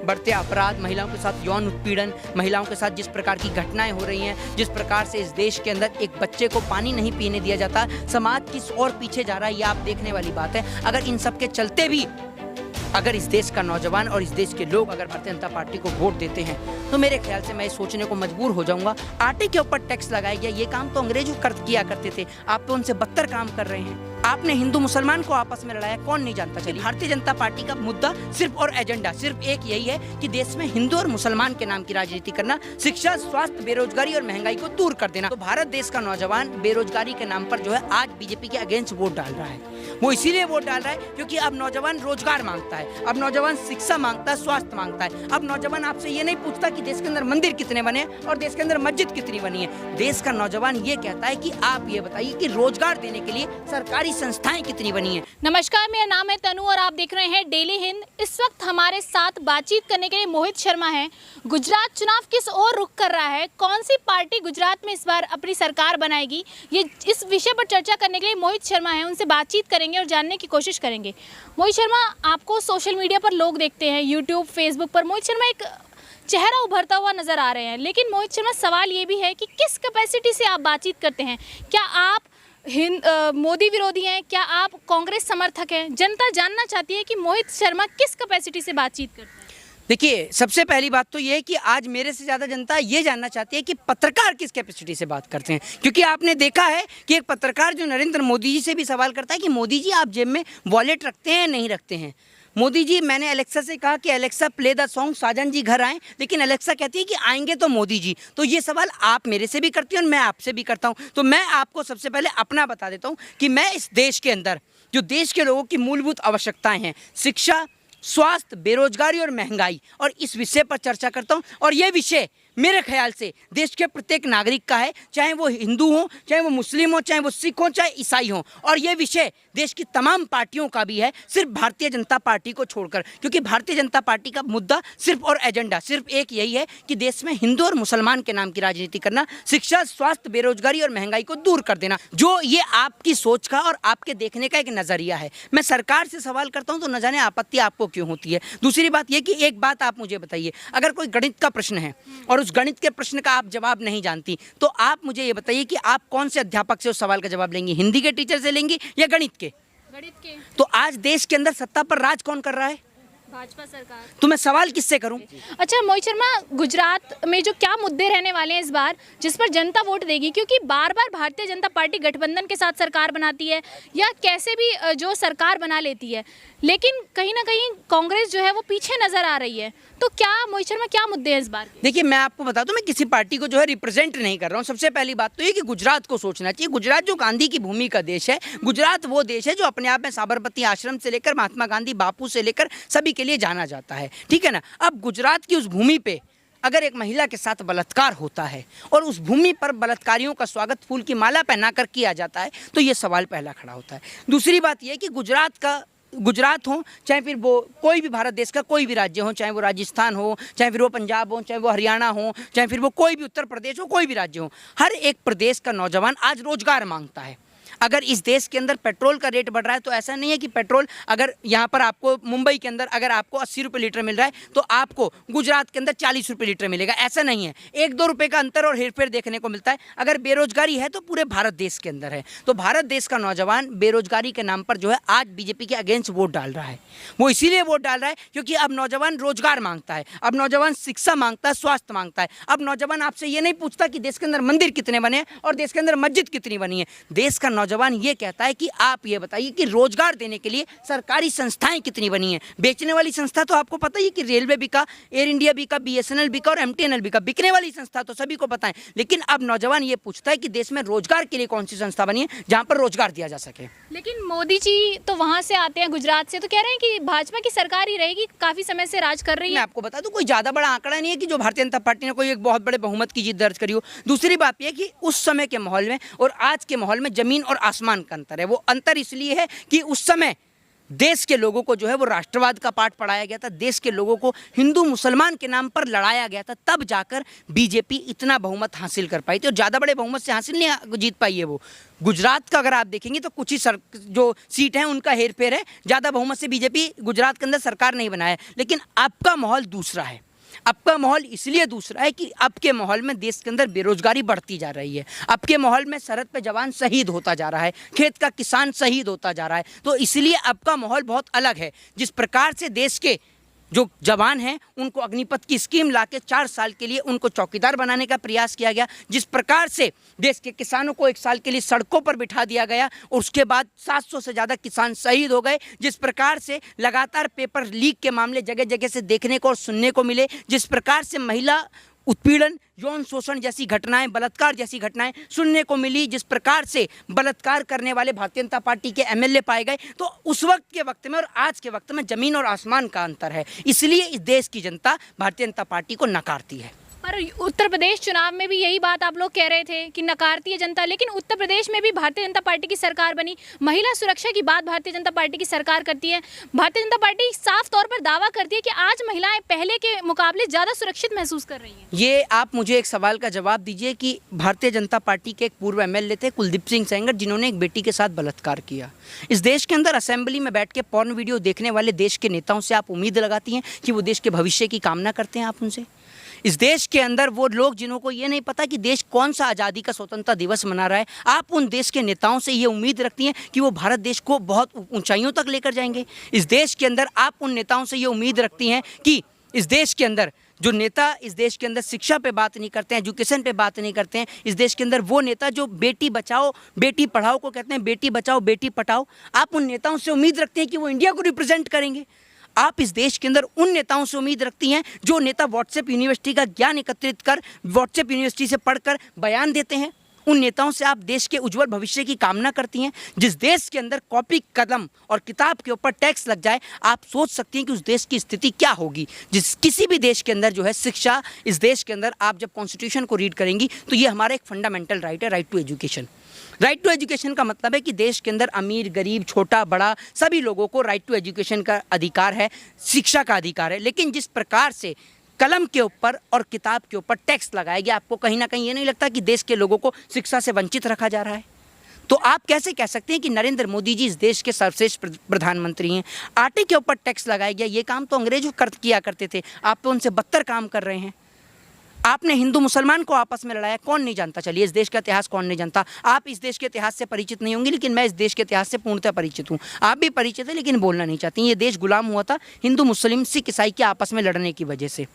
बढ़ते अपराध, महिलाओं के साथ यौन उत्पीड़न, महिलाओं के साथ जिस प्रकार की घटनाएं हो रही हैं, जिस प्रकार से इस देश के अंदर एक बच्चे को पानी नहीं पीने दिया जाता, समाज किस ओर पीछे जा रहा है, ये आप देखने वाली बात है। अगर इन सब के चलते भी अगर इस देश का नौजवान और इस देश के लोग अगर भारतीय जनता पार्टी को वोट देते हैं तो मेरे ख्याल से मैं सोचने को मजबूर हो जाऊंगा, आटे के ऊपर टैक्स लगाया गया, ये काम तो अंग्रेजों किया करते थे, आप तो उनसे बदतर काम कर रहे हैं। आपने हिंदू मुसलमान को आपस में लड़ाया, कौन नहीं जानता। चलिए, भारतीय जनता पार्टी का मुद्दा सिर्फ और एजेंडा सिर्फ एक यही है कि देश में हिंदू और मुसलमान के नाम की राजनीति करना, शिक्षा, स्वास्थ्य, बेरोजगारी और महंगाई को दूर कर देना। तो भारत देश का नौजवान बेरोजगारी के नाम पर जो है आज बीजेपी के अगेंस्ट वोट डाल रहा है। वो इसीलिए वोट डाल रहा है क्योंकि अब नौजवान रोजगार मांगता है, अब नौजवान शिक्षा मांगता है, स्वास्थ्य मांगता है। अब नौजवान आपसे ये नहीं पूछता कि देश के अंदर मंदिर कितने बने और देश के अंदर मस्जिद कितनी बनी है। देश का नौजवान ये कहता है कि आप ये बताइए कि रोजगार देने के लिए सरकारी संस्थाएं कितनी बनी है। नमस्कार, मेरा नाम है तनु और आप देख रहे हैं डेली हिंद। इस वक्त हमारे साथ बातचीत करने के लिए मोहित शर्मा हैं। गुजरात चुनाव किस ओर रुख कर रहा है, कौन सी पार्टी गुजरात में इस बार अपनी सरकार बनाएगी, ये इस विषय पर चर्चा करने के लिए मोहित शर्मा हैं। उनसे बातचीत करेंगे और जानने की कोशिश करेंगे। मोहित शर्मा, आपको सोशल मीडिया पर लोग देखते हैं, यूट्यूब, फेसबुक पर मोहित शर्मा एक चेहरा उभरता हुआ नजर आ रहे हैं। लेकिन मोहित शर्मा, सवाल ये भी है कि किस कैपेसिटी से आप बातचीत करते हैं? क्या आप मोदी विरोधी हैं? क्या आप कांग्रेस समर्थक हैं? जनता जानना चाहती है कि मोहित शर्मा किस कैपेसिटी से बातचीत करते हैं। देखिए, सबसे पहली बात तो ये है कि आज मेरे से ज़्यादा जनता ये जानना चाहती है कि पत्रकार किस कैपेसिटी से बात करते हैं। क्योंकि आपने देखा है कि एक पत्रकार जो नरेंद्र मोदी जी से भी सवाल करता है कि मोदी जी आप जेब में वॉलेट रखते हैं नहीं रखते हैं। मोदी जी, मैंने एलेक्सा से कहा कि एलेक्सा प्ले द सॉन्ग, साजन जी घर आएँ, लेकिन एलेक्सा कहती है कि आएंगे तो मोदी जी। तो ये सवाल आप मेरे से भी करती हैं और मैं आपसे भी करता हूँ। तो मैं आपको सबसे पहले अपना बता देता हूँ कि मैं इस देश के अंदर जो देश के लोगों की मूलभूत आवश्यकताएं हैं, शिक्षा, स्वास्थ्य, बेरोजगारी और महंगाई, और इस विषय पर चर्चा करता हूँ। और ये विषय मेरे ख्याल से देश के प्रत्येक नागरिक का है, चाहे वो हिंदू हो, चाहे वो मुस्लिम हो, चाहे वो सिख हो, चाहे ईसाई हो। और ये विषय देश की तमाम पार्टियों का भी है, सिर्फ भारतीय जनता पार्टी को छोड़कर। क्योंकि भारतीय जनता पार्टी का मुद्दा सिर्फ और एजेंडा सिर्फ एक यही है कि देश में हिंदू और मुसलमान के नाम की राजनीति करना, शिक्षा, स्वास्थ्य, बेरोजगारी और महंगाई को दूर कर देना। जो ये आपकी सोच का और आपके देखने का एक नज़रिया है। मैं सरकार से सवाल करता हूँ तो न जाने आपत्ति आपको क्यों होती है। दूसरी बात यह कि एक बात आप मुझे बताइए, अगर कोई गणित का प्रश्न है और उस गणित के प्रश्न का आप जवाब नहीं जानती, तो आप मुझे ये बताइए कि आप कौन से अध्यापक से उस सवाल का जवाब लेंगी? हिंदी के टीचर से लेंगी या गणित के? तो आज देश के अंदर सत्ता पर राज कौन कर रहा है? भाजपा सरकार। तो मैं सवाल किससे करूं? अच्छा मोहित शर्मा, गुजरात में जो क्या मुद्दे रहने वाले हैं इस बार, जिस पर जनता वोट देगी? क्योंकि बार बार भारतीय जनता पार्टी गठबंधन के साथ सरकार बनाती है या कैसे भी जो सरकार बना लेती है, लेकिन कहीं ना कहीं कांग्रेस जो है वो पीछे नजर आ रही है। तो क्या मोहित शर्मा, क्या मुद्दे हैं इस बार? देखिए, मैं आपको बता दूं, मैं किसी पार्टी को जो है रिप्रेजेंट नहीं कर रहा हूं। सबसे पहली बात तो ये कि गुजरात को सोचना चाहिए। गुजरात जो गांधी की भूमि का देश है, गुजरात वो देश है जो अपने आप में साबरमती आश्रम से लेकर महात्मा गांधी, बापू से लेकर सभी के लिए जाना जाता है, ठीक है ना। अब गुजरात की उस भूमि पे अगर एक महिला के साथ बलात्कार होता है और उस भूमि पर बलात्कारियों का स्वागत फूल की माला पहनाकर किया जाता है, तो ये सवाल पहला खड़ा होता है। दूसरी बात यह कि गुजरात हो, चाहे फिर वो कोई भी भारत देश का कोई भी राज्य हो, चाहे वो राजस्थान हो, चाहे फिर वो पंजाब हो, चाहे वो हरियाणा हो, चाहे फिर वो कोई भी उत्तर प्रदेश हो, कोई भी राज्य हो, हर एक प्रदेश का नौजवान आज रोजगार मांगता है। अगर इस देश के अंदर पेट्रोल का रेट बढ़ रहा है तो ऐसा नहीं है कि पेट्रोल अगर यहाँ पर आपको मुंबई के अंदर अगर आपको 80 रुपये लीटर मिल रहा है तो आपको गुजरात के अंदर 40 रुपये लीटर मिलेगा, ऐसा नहीं है। 1-2 रुपये का अंतर और हेरफेर देखने को मिलता है। अगर बेरोजगारी है तो पूरे भारत देश के अंदर है। तो भारत देश का नौजवान बेरोजगारी के नाम पर जो है आज बीजेपी के अगेंस्ट वोट डाल रहा है। वो इसीलिए वोट डाल रहा है क्योंकि अब नौजवान रोजगार मांगता है, अब नौजवान शिक्षा मांगता है, स्वास्थ्य मांगता है। अब नौजवान आपसे ये नहीं पूछता कि देश के अंदर मंदिर कितने बने हैं और देश के अंदर मस्जिद कितनी बनी है। देश का नौजवान ये कहता है कि आप ये बताइए कि रोजगार देने के लिए सरकारी संस्थाएं कितनी बनी हैं। बेचने वाली संस्था तो आपको पता ही कि रेलवे बिका, एयर इंडिया बिका, बीएसएनएल बिका और एमटीएनएल बिका। बिकने वाली संस्था तो सभी को पता है, लेकिन अब नौजवान ये पूछता है कि देश में रोजगार के लिए कौन सी संस्था बनी है जहां पर रोजगार दिया जा सके। लेकिन मोदी जी तो वहां से आते हैं, गुजरात से, तो कह रहे हैं कि भाजपा की सरकार ही रहेगी, काफी समय से राज कर रही है। मैं आपको बता दूं, कोई ज्यादा बड़ा आंकड़ा नहीं है कि जो भारतीय जनता पार्टी ने कोई एक बहुत बड़े बहुमत की जीत दर्ज करी हो। दूसरी बात यह कि उस समय के माहौल में और आज के माहौल में जमीन और आसमान का अंतर है। वो अंतर इसलिए है कि उस समय देश के लोगों को जो है वो राष्ट्रवाद का पाठ पढ़ाया गया था, देश के लोगों को हिंदू मुसलमान के नाम पर लड़ाया गया था, तब जाकर बीजेपी इतना बहुमत हासिल कर पाई थी। और ज़्यादा बड़े बहुमत से हासिल नहीं जीत पाई है वो। गुजरात का अगर आप देखेंगे तो कुछ ही जो सीट हैं उनका हेरफेर है, ज़्यादा बहुमत से बीजेपी गुजरात के अंदर सरकार नहीं बनाया। लेकिन अब का माहौल दूसरा है। अब का माहौल इसलिए दूसरा है कि अब के माहौल में देश के अंदर बेरोजगारी बढ़ती जा रही है, अब के माहौल में सरहद पे जवान शहीद होता जा रहा है, खेत का किसान शहीद होता जा रहा है। तो इसलिए अब का माहौल बहुत अलग है। जिस प्रकार से देश के जो जवान हैं उनको अग्निपथ की स्कीम लाके 4 साल के लिए उनको चौकीदार बनाने का प्रयास किया गया, जिस प्रकार से देश के किसानों को 1 साल के लिए सड़कों पर बिठा दिया गया, उसके बाद 700 से ज़्यादा किसान शहीद हो गए, जिस प्रकार से लगातार पेपर लीक के मामले जगह जगह से देखने को और सुनने को मिले, जिस प्रकार से महिला उत्पीड़न, यौन शोषण जैसी घटनाएं, बलात्कार जैसी घटनाएं सुनने को मिली, जिस प्रकार से बलात्कार करने वाले भारतीय जनता पार्टी के एमएलए पाए गए, तो उस वक्त के वक्त में और आज के वक्त में ज़मीन और आसमान का अंतर है। इसलिए इस देश की जनता भारतीय जनता पार्टी को नकारती है। पर उत्तर प्रदेश चुनाव में भी यही बात आप लोग कह रहे थे कि नकारती है जनता, लेकिन उत्तर प्रदेश में भी भारतीय जनता पार्टी की सरकार बनी, महिला सुरक्षा की बात भारतीय जनता पार्टी की सरकार करती है। भारतीय जनता पार्टी साफ तौर पर दावा करती है कि आज महिलाएं पहले के मुकाबले ज़्यादा सुरक्षित महसूस कर रही हैं। ये आप मुझे एक सवाल का जवाब दीजिए कि भारतीय जनता पार्टी के एक पूर्व एमएलए थे कुलदीप सिंह सेंगर, जिन्होंने एक बेटी के साथ बलात्कार किया। इस देश के अंदर असेंबली में बैठ के पॉर्न वीडियो देखने वाले देश के नेताओं से आप उम्मीद लगाती हैं कि वो देश के भविष्य की कामना करते हैं? आप उनसे इस देश के अंदर वो लोग जिन्हों ये नहीं पता कि देश कौन सा आज़ादी का स्वतंत्रता दिवस मना रहा है, आप उन देश के नेताओं से ये उम्मीद रखती हैं कि वो भारत देश को बहुत ऊंचाइयों तक लेकर जाएंगे? इस देश के अंदर आप उन नेताओं से ये उम्मीद रखती हैं कि इस देश के अंदर जो नेता इस देश के अंदर शिक्षा पे बात नहीं करते हैं, एजुकेशन पे बात नहीं करते हैं, इस देश के अंदर वो नेता जो बेटी बचाओ बेटी पढ़ाओ को कहते हैं, बेटी बचाओ बेटी पढ़ाओ, आप उन नेताओं से उम्मीद रखते हैं कि वो इंडिया को रिप्रेजेंट करेंगे? आप इस देश के अंदर उन नेताओं से उम्मीद रखती हैं जो नेता व्हाट्सएप यूनिवर्सिटी का ज्ञान एकत्रित कर व्हाट्सएप यूनिवर्सिटी से पढ़कर बयान देते हैं? उन नेताओं से आप देश के उज्जवल भविष्य की कामना करती हैं? जिस देश के अंदर कॉपी कलम और किताब के ऊपर टैक्स लग जाए, आप सोच सकती हैं कि उस देश की स्थिति क्या होगी। जिस किसी भी देश के अंदर जो है शिक्षा, इस देश के अंदर आप जब कॉन्स्टिट्यूशन को रीड करेंगी तो ये हमारा एक फंडामेंटल राइट है, right to education. Right to education का मतलब है कि देश के अंदर अमीर गरीब छोटा बड़ा सभी लोगों को राइट टू एजुकेशन का अधिकार है, शिक्षा का अधिकार है। लेकिन जिस प्रकार से कलम के ऊपर और किताब के ऊपर टैक्स लगाया गया, आपको कहीं ना कहीं ये नहीं लगता कि देश के लोगों को शिक्षा से वंचित रखा जा रहा है? तो आप कैसे कह सकते हैं कि नरेंद्र मोदी जी इस देश के सर्वश्रेष्ठ प्रधानमंत्री हैं? आटे के ऊपर टैक्स लगाया गया, ये काम तो अंग्रेज किया करते थे, आप तो उनसे बदतर काम कर रहे हैं। आपने हिंदू मुसलमान को आपस में लड़ाया, कौन नहीं जानता? चलिए, इस देश का इतिहास कौन नहीं जानता? आप इस देश के इतिहास से परिचित नहीं होंगे, लेकिन मैं इस देश के इतिहास से पूर्णतः परिचित हूँ। आप भी परिचित है लेकिन बोलना नहीं चाहती। ये देश गुलाम हुआ था हिंदू मुस्लिम सिख ईसाई के आपस में लड़ने की वजह से।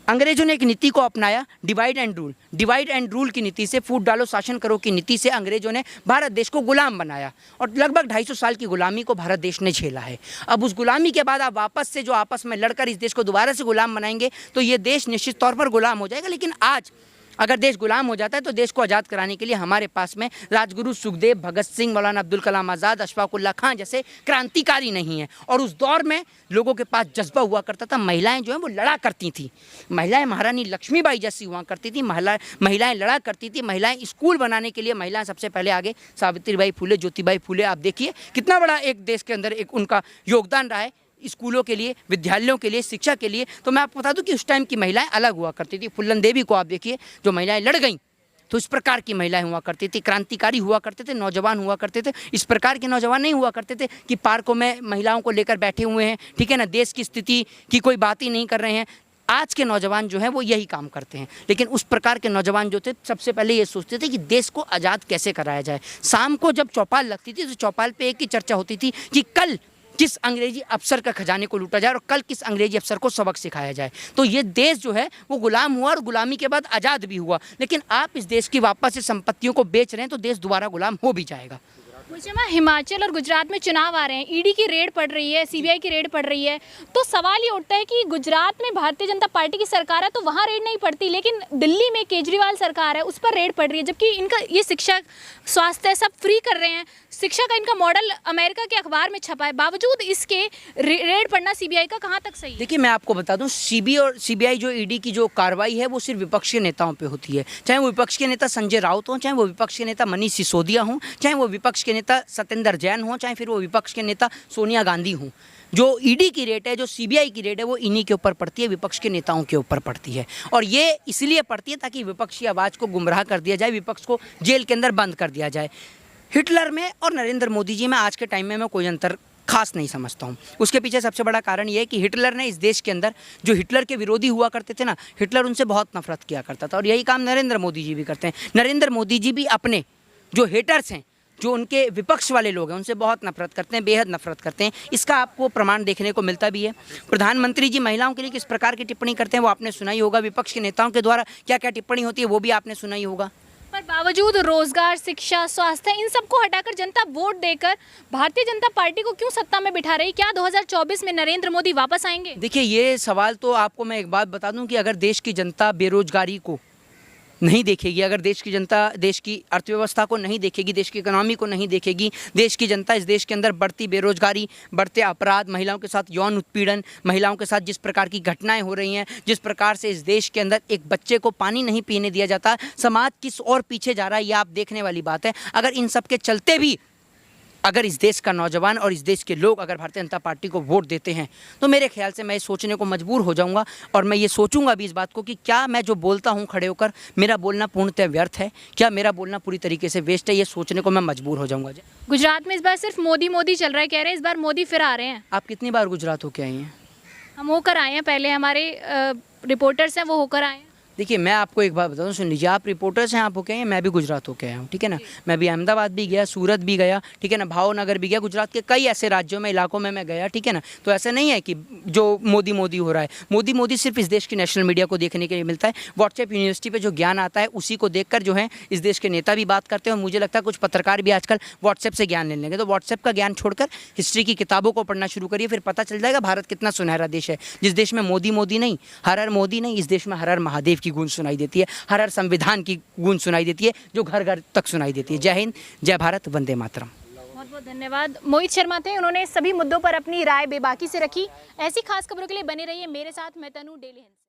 अंग्रेजों ने एक नीति को अपनाया, divide and rule. Divide and rule की नीति से, फूट डालो शासन करो की नीति से अंग्रेजों ने भारत देश को गुलाम बनाया और लगभग 250 साल की गुलामी को भारत देश ने झेला है। अब उस गुलामी के बाद आप वापस से जो आपस में लड़कर इस देश को दोबारा से गुलाम बनाएंगे तो ये देश निश्चित तौर पर गुलाम हो जाएगा। लेकिन आज अगर देश गुलाम हो जाता है तो देश को आज़ाद कराने के लिए हमारे पास में राजगुरु सुखदेव, भगत सिंह, मौलाना अब्दुल कलाम आज़ाद, अशफाक उल्लाह खां जैसे क्रांतिकारी नहीं हैं। और उस दौर में लोगों के पास जज्बा हुआ करता था, महिलाएं जो हैं वो लड़ा करती थी, महिलाएं महारानी लक्ष्मीबाई जैसी हुआ करती थी, महिलाएं लड़ा करती थी, महिलाएं स्कूल बनाने के लिए महिलाएं सबसे पहले आगे, सावित्रीबाई फुले, ज्योतिबाई फुले, आप देखिए कितना बड़ा एक देश के अंदर एक उनका योगदान रहा है स्कूलों के लिए, विद्यालयों के लिए, शिक्षा के लिए। तो मैं आपको बता दूं कि उस टाइम की महिलाएं अलग हुआ करती थी। फुल्लन देवी को आप देखिए, जो महिलाएं लड़ गईं, तो इस प्रकार की महिलाएं हुआ करती थी, क्रांतिकारी हुआ करते थे, नौजवान हुआ करते थे। इस प्रकार के नौजवान नहीं हुआ करते थे कि पार्कों में महिलाओं को लेकर बैठे हुए हैं, ठीक है ना, देश की स्थिति की कोई बात ही नहीं कर रहे हैं। आज के नौजवान जो हैं वो यही काम करते हैं। लेकिन उस प्रकार के नौजवान जो थे सबसे पहले ये सोचते थे कि देश को आज़ाद कैसे कराया जाए। शाम को जब चौपाल लगती थी तो चौपाल पे एक ही चर्चा होती थी कि कल किस अंग्रेजी अफसर का खजाने को लूटा जाए और कल किस अंग्रेजी अफसर को सबक सिखाया जाए। तो ये देश जो है वो गुलाम हुआ और गुलामी के बाद आज़ाद भी हुआ। लेकिन आप इस देश की वापस से संपत्तियों को बेच रहे हैं तो देश दोबारा गुलाम हो भी जाएगा। मुझे हिमाचल और गुजरात में चुनाव आ रहे हैं, ईडी की रेड पड़ रही है, सीबीआई की रेड पड़ रही है, तो सवाल ये उठता है कि गुजरात में भारतीय जनता पार्टी की सरकार है तो वहाँ रेड नहीं पड़ती, लेकिन दिल्ली में केजरीवाल सरकार है उस पर रेड पड़ रही है, जबकि इनका ये शिक्षा स्वास्थ्य सब फ्री कर रहे हैं, शिक्षा का इनका मॉडल अमेरिका के अखबार में छपा है, बावजूद इसके रेड पड़ना सीबीआई का कहाँ तक सही है? देखिए, मैं आपको बता दूं, सीबीआई जो ईडी की जो कार्रवाई है वो सिर्फ विपक्ष के नेताओं पे होती है, चाहे वो विपक्ष के नेता संजय राउत हों, चाहे वो विपक्ष के नेता मनीष सिसोदिया हों, चाहे वो विपक्ष के नेता सत्येंद्र जैन हो, चाहे फिर वो विपक्ष के नेता सोनिया गांधी हों, जो ईडी की रेट है, जो सीबीआई की रेट है, वो इन्हीं के ऊपर पड़ती है, विपक्ष के नेताओं के ऊपर पड़ती है। और ये इसलिए पड़ती है ताकि विपक्ष की आवाज़ को गुमराह कर दिया जाए, विपक्ष को जेल के अंदर बंद कर दिया जाए। हिटलर में और नरेंद्र मोदी जी में आज के टाइम में मैं कोई अंतर खास नहीं समझता हूँ। उसके पीछे सबसे बड़ा कारण ये है कि हिटलर ने इस देश के अंदर, जो हिटलर के विरोधी हुआ करते थे ना, हिटलर उनसे बहुत नफरत किया करता था, और यही काम नरेंद्र मोदी जी भी करते हैं। नरेंद्र मोदी जी भी अपने जो हेटर्स हैं, जो उनके विपक्ष वाले लोग हैं, उनसे बहुत नफरत करते हैं, बेहद नफरत करते हैं। इसका आपको प्रमाण देखने को मिलता भी है। प्रधानमंत्री जी महिलाओं के लिए किस प्रकार की टिप्पणी करते हैं वो आपने सुना ही होगा। विपक्ष के नेताओं के द्वारा क्या क्या टिप्पणी होती है वो भी आपने सुना ही होगा। पर बावजूद रोजगार, शिक्षा, स्वास्थ्य, इन सबको हटाकर जनता वोट देकर भारतीय जनता पार्टी को क्यों सत्ता में बिठा रही? क्या 2024 में नरेंद्र मोदी वापस आएंगे? देखिए, ये सवाल तो आपको मैं एक बात बता दूं कि अगर देश की जनता बेरोजगारी को नहीं देखेगी, अगर देश की जनता देश की अर्थव्यवस्था को नहीं देखेगी, देश की इकोनॉमी को नहीं देखेगी, देश की जनता इस देश के अंदर बढ़ती बेरोजगारी, बढ़ते अपराध, महिलाओं के साथ यौन उत्पीड़न, महिलाओं के साथ जिस प्रकार की घटनाएं हो रही हैं, जिस प्रकार से इस देश के अंदर एक बच्चे को पानी नहीं पीने दिया जाता, समाज किस और पीछे जा रहा है, ये आप देखने वाली बात है। अगर इन सब के चलते भी अगर इस देश का नौजवान और इस देश के लोग अगर भारतीय जनता पार्टी को वोट देते हैं, तो मेरे ख्याल से मैं सोचने को मजबूर हो जाऊंगा, और मैं ये सोचूंगा भी इस बात को कि क्या मैं जो बोलता हूं खड़े होकर, मेरा बोलना पूर्णतः व्यर्थ है, क्या मेरा बोलना पूरी तरीके से वेस्ट है, ये सोचने को मैं मजबूर हो जाऊंगा। गुजरात में इस बार सिर्फ मोदी मोदी चल रहा है, कह रहे हैं इस बार मोदी फिर आ रहे हैं। आप कितनी बार गुजरात होके आई हैं? हम होकर आए हैं, पहले हमारे रिपोर्टर्स हैं वो होकर आए हैं। देखिए, मैं आपको एक बात बताऊं, सुन लीजिए, आप रिपोर्टर्स हैं, आप होके आए हैं, मैं भी गुजरात होके आया हूँ, ठीक है ना। मैं भी अहमदाबाद भी गया, सूरत भी गया, ठीक है ना, भावनगर भी गया, गुजरात के कई ऐसे राज्यों में, इलाकों में मैं गया, ठीक है ना। तो ऐसा नहीं है कि जो मोदी मोदी हो रहा है, मोदी मोदी सिर्फ इस देश की नेशनल मीडिया को देखने के लिए मिलता है। व्हाट्सएप यूनिवर्सिटी पर जो ज्ञान आता है उसी को देखकर जो है इस देश के नेता भी बात करते हैं, और मुझे लगता है कुछ पत्रकार भी आजकल व्हाट्सएप से ज्ञान लेने लगे। तो व्हाट्सएप का ज्ञान छोड़कर हिस्ट्री की किताबों को पढ़ना शुरू करिए, फिर पता चल जाएगा भारत कितना सुनहरा देश है, जिस देश में मोदी मोदी नहीं, हर हर मोदी नहीं, इस देश में हर हर महादेव की गूंज सुनाई देती है, हर हर संविधान की गूंज सुनाई देती है, जो घर घर तक सुनाई देती है। जय हिंद, जय भारत, वंदे मातरम। बहुत बहुत धन्यवाद। मोहित शर्मा थे, उन्होंने सभी मुद्दों पर अपनी राय बेबाकी से रखी। ऐसी खास खबरों के लिए बने रहिए मेरे साथ। मैं तनु, डेली हिंद।